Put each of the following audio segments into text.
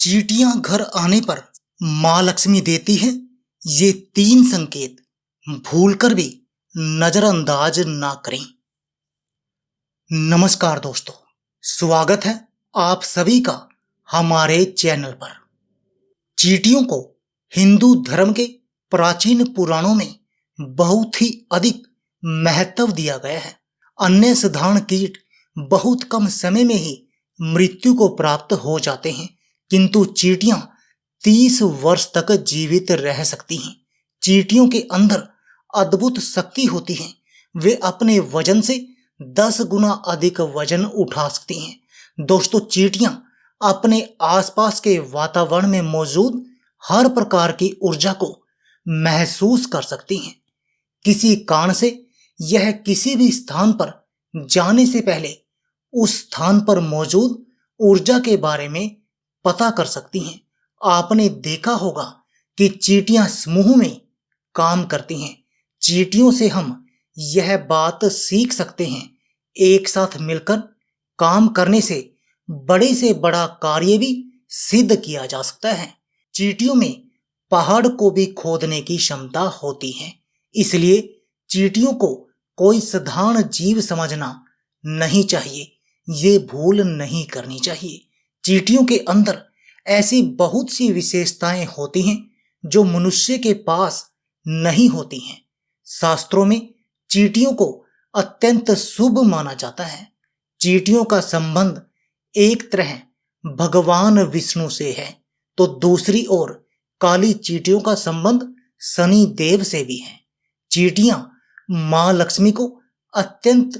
चींटियां घर आने पर मां लक्ष्मी देती है ये 3 संकेत, भूलकर भी नजरअंदाज ना करें। नमस्कार दोस्तों, स्वागत है आप सभी का हमारे चैनल पर। चींटियों को हिंदू धर्म के प्राचीन पुराणों में बहुत ही अधिक महत्व दिया गया है। अन्य साधारण कीट बहुत कम समय में ही मृत्यु को प्राप्त हो जाते हैं, किंतु चींटियां 30 वर्ष तक जीवित रह सकती हैं। चींटियों के अंदर अद्भुत शक्ति होती है। वे अपने वजन से 10 गुना अधिक वजन उठा सकती हैं। दोस्तों, चींटियां अपने आसपास के वातावरण में मौजूद हर प्रकार की ऊर्जा को महसूस कर सकती हैं। किसी कारण से यह किसी भी स्थान पर जाने से पहले उस स्थान पर मौजूद ऊर्जा के बारे में पता कर सकती हैं। आपने देखा होगा कि चींटियां समूह में काम करती हैं। चींटियों से हम यह बात सीख सकते हैं, एक साथ मिलकर काम करने से बड़ा कार्य भी सिद्ध किया जा सकता है। चींटियों में पहाड़ को भी खोदने की क्षमता होती है, इसलिए चींटियों को कोई साधारण जीव समझना नहीं चाहिए। ये भूल नहीं करनी चाहिए। चींटियों के अंदर ऐसी बहुत सी विशेषताएं होती हैं जो मनुष्य के पास नहीं होती हैं। शास्त्रों में चींटियों को अत्यंत शुभ माना जाता है। चींटियों का संबंध एक तरह भगवान विष्णु से है, तो दूसरी ओर काली चींटियों का संबंध शनि देव से भी है। चींटियां मां लक्ष्मी को अत्यंत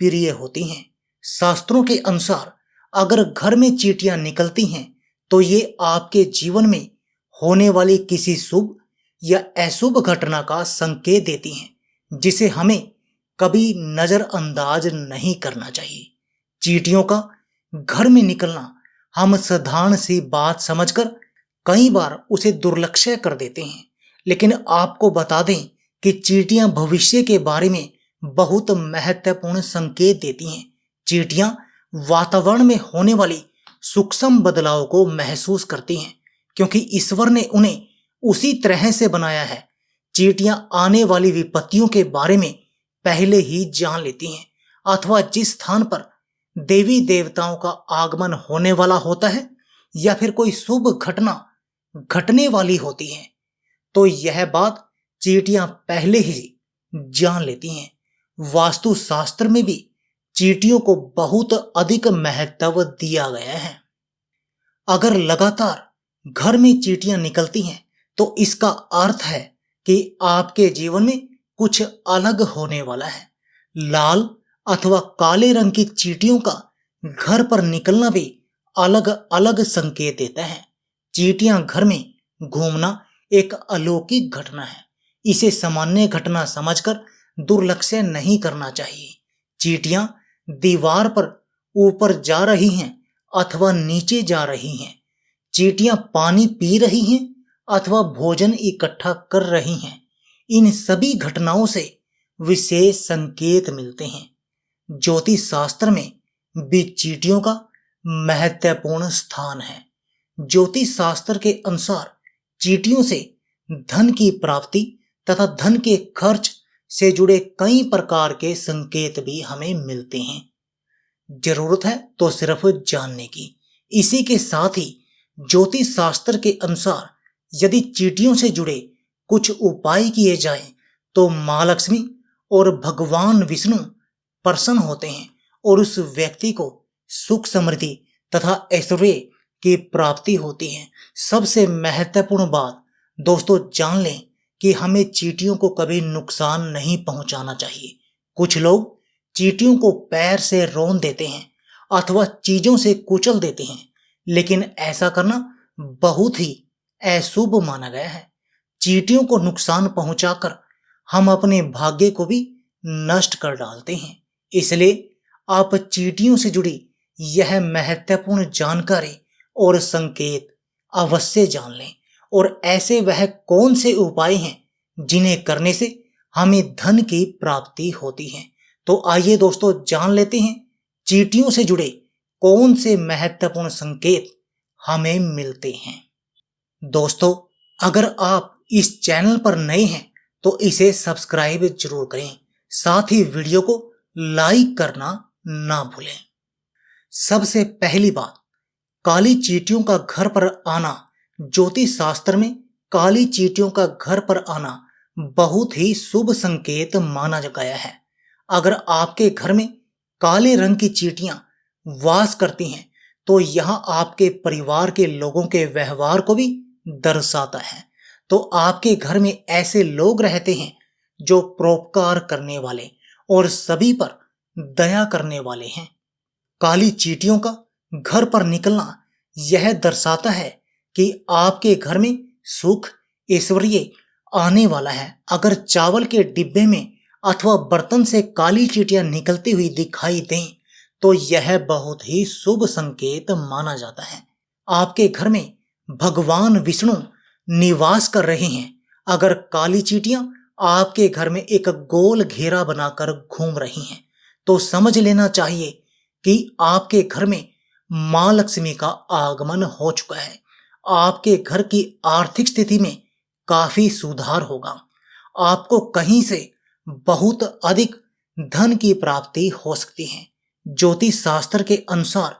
प्रिय होती हैं। शास्त्रों के अनुसार अगर घर में चींटियां निकलती हैं तो ये आपके जीवन में होने वाली किसी शुभ या अशुभ घटना का संकेत देती हैं, जिसे हमें कभी नजरअंदाज नहीं करना चाहिए। चींटियों का घर में निकलना हम साधारण सी बात समझकर कई बार उसे दुर्लक्ष्य कर देते हैं, लेकिन आपको बता दें कि चींटियां भविष्य के बारे में बहुत महत्वपूर्ण संकेत देती हैं। चींटियां वातावरण में होने वाली सूक्ष्म बदलाव को महसूस करती हैं, क्योंकि ईश्वर ने उन्हें उसी तरह से बनाया है। चींटियां आने वाली विपत्तियों के बारे में पहले ही जान लेती हैं, अथवा जिस स्थान पर देवी देवताओं का आगमन होने वाला होता है या फिर कोई शुभ घटना घटने वाली होती है, तो यह बात चींटियां पहले ही जान लेती हैं। वास्तु शास्त्र में भी चींटियों को बहुत अधिक महत्व दिया गया है। अगर लगातार घर में चींटियां निकलती हैं तो इसका अर्थ है कि आपके जीवन में कुछ अलग होने वाला है। लाल अथवा काले रंग की चींटियों का घर पर निकलना भी अलग अलग संकेत देता है। चींटियां घर में घूमना एक अलौकिक घटना है। इसे सामान्य घटना समझकर दुर्लक्ष्य नहीं करना चाहिए। चींटियां दीवार पर ऊपर जा रही हैं अथवा नीचे जा रही हैं। चींटियां पानी पी रही हैं अथवा भोजन इकट्ठा कर रही हैं। इन सभी घटनाओं से विशेष संकेत मिलते हैं। ज्योतिष शास्त्र में भी चींटियों का महत्वपूर्ण स्थान है। ज्योतिष शास्त्र के अनुसार चींटियों से धन की प्राप्ति तथा धन के खर्च से जुड़े कई प्रकार के संकेत भी हमें मिलते हैं। जरूरत है तो सिर्फ जानने की। इसी के साथ ही ज्योतिष शास्त्र के अनुसार यदि चींटियों से जुड़े कुछ उपाय किए जाएं तो मां लक्ष्मी और भगवान विष्णु प्रसन्न होते हैं और उस व्यक्ति को सुख समृद्धि तथा ऐश्वर्य की प्राप्ति होती है। सबसे महत्वपूर्ण बात दोस्तों, जान लें कि हमें चींटियों को कभी नुकसान नहीं पहुंचाना चाहिए। कुछ लोग चींटियों को पैर से रौंद देते हैं अथवा चीजों से कुचल देते हैं, लेकिन ऐसा करना बहुत ही अशुभ माना गया है। चींटियों को नुकसान पहुंचाकर हम अपने भाग्य को भी नष्ट कर डालते हैं। इसलिए आप चींटियों से जुड़ी यह महत्वपूर्ण जानकारी और संकेत अवश्य जान लें, और ऐसे वह कौन से उपाय हैं जिन्हें करने से हमें धन की प्राप्ति होती है। तो आइए दोस्तों, जान लेते हैं चींटियों से जुड़े कौन से महत्वपूर्ण संकेत हमें मिलते हैं। दोस्तों, अगर आप इस चैनल पर नए हैं तो इसे सब्सक्राइब जरूर करें, साथ ही वीडियो को लाइक करना ना भूलें। सबसे पहली बात, काली चींटियों का घर पर आना। ज्योतिष शास्त्र में काली चींटियों का घर पर आना बहुत ही शुभ संकेत माना गया है। अगर आपके घर में काले रंग की चींटियां वास करती हैं तो यह आपके परिवार के लोगों के व्यवहार को भी दर्शाता है। तो आपके घर में ऐसे लोग रहते हैं जो परोपकार करने वाले और सभी पर दया करने वाले हैं। काली चींटियों का घर पर निकलना यह दर्शाता है कि आपके घर में सुख ऐश्वर्य आने वाला है। अगर चावल के डिब्बे में अथवा बर्तन से काली चींटियां निकलती हुई दिखाई दें तो यह बहुत ही शुभ संकेत माना जाता है। आपके घर में भगवान विष्णु निवास कर रहे हैं। अगर काली चींटियां आपके घर में एक गोल घेरा बनाकर घूम रही हैं तो समझ लेना चाहिए कि आपके घर में मां लक्ष्मी का आगमन हो चुका है। आपके घर की आर्थिक स्थिति में काफी सुधार होगा। आपको कहीं से बहुत अधिक धन की प्राप्ति हो सकती है। ज्योतिष शास्त्र के अनुसार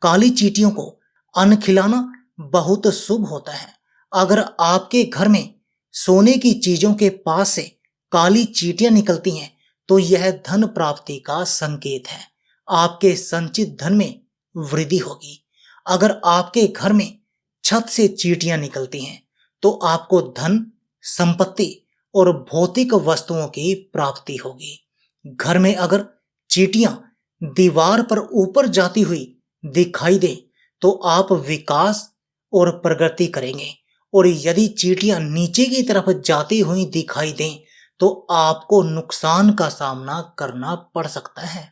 काली चींटियों को अन्न खिलाना बहुत शुभ होता है। अगर आपके घर में सोने की चीजों के पास से काली चींटियां निकलती हैं तो यह धन प्राप्ति का संकेत है। आपके संचित धन में वृद्धि होगी। अगर आपके घर में छत से चींटियां निकलती हैं तो आपको धन, संपत्ति और भौतिक वस्तुओं की प्राप्ति होगी। घर में अगर चींटियां दीवार पर ऊपर जाती हुई दिखाई दे तो आप विकास और प्रगति करेंगे, और यदि चींटियां नीचे की तरफ जाती हुई दिखाई दें तो आपको नुकसान का सामना करना पड़ सकता है।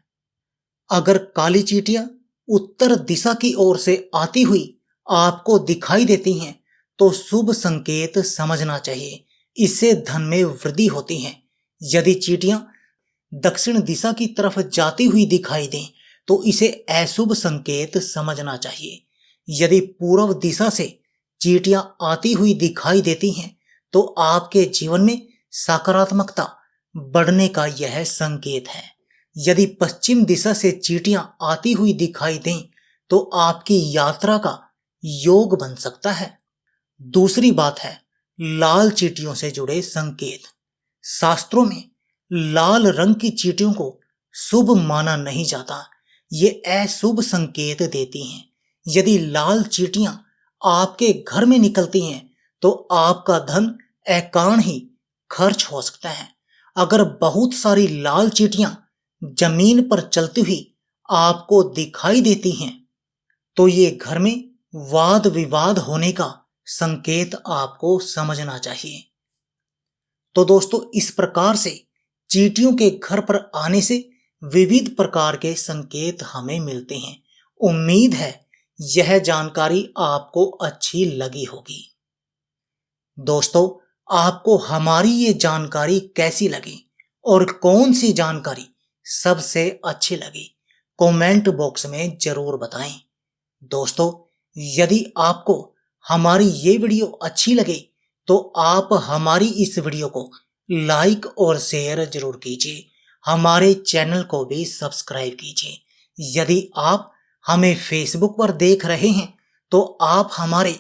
अगर काली चींटियां उत्तर दिशा की ओर से आती हुई आपको दिखाई देती हैं तो शुभ संकेत समझना चाहिए। इससे धन में वृद्धि होती है। यदि चींटियां दक्षिण दिशा की तरफ जाती हुई दिखाई दें तो इसे अशुभ संकेत समझना चाहिए। यदि पूर्व दिशा से चींटियां आती हुई दिखाई देती हैं तो आपके जीवन में सकारात्मकता बढ़ने का यह संकेत है। यदि पश्चिम दिशा से चींटियां आती हुई दिखाई दें तो आपकी यात्रा का योग बन सकता है। दूसरी बात है लाल चींटियों से जुड़े संकेत। शास्त्रों में लाल रंग की चींटियों को शुभ माना नहीं जाता। ये अशुभ संकेत देती हैं। यदि लाल चींटियां आपके घर में निकलती हैं तो आपका धन अकारण ही खर्च हो सकता है। अगर बहुत सारी लाल चींटियां जमीन पर चलती हुई आपको दिखाई देती हैं तो ये घर में वाद विवाद होने का संकेत आपको समझना चाहिए। तो दोस्तों, इस प्रकार से चींटियों के घर पर आने से विविध प्रकार के संकेत हमें मिलते हैं। उम्मीद है यह जानकारी आपको अच्छी लगी होगी। दोस्तों, आपको हमारी ये जानकारी कैसी लगी और कौन सी जानकारी सबसे अच्छी लगी, कमेंट बॉक्स में जरूर बताएं। दोस्तों, यदि आपको हमारी ये वीडियो अच्छी लगे तो आप हमारी इस वीडियो को लाइक और शेयर जरूर कीजिए। हमारे चैनल को भी सब्सक्राइब कीजिए। यदि आप हमें फेसबुक पर देख रहे हैं तो आप हमारे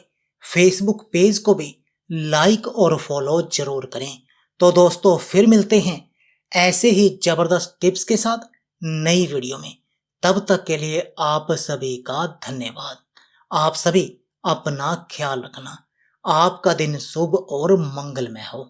फेसबुक पेज को भी लाइक और फॉलो जरूर करें। तो दोस्तों, फिर मिलते हैं ऐसे ही जबरदस्त टिप्स के साथ नई वीडियो में। तब तक के लिए आप सभी का धन्यवाद। आप सभी अपना ख्याल रखना। आपका दिन शुभ और मंगलमय हो।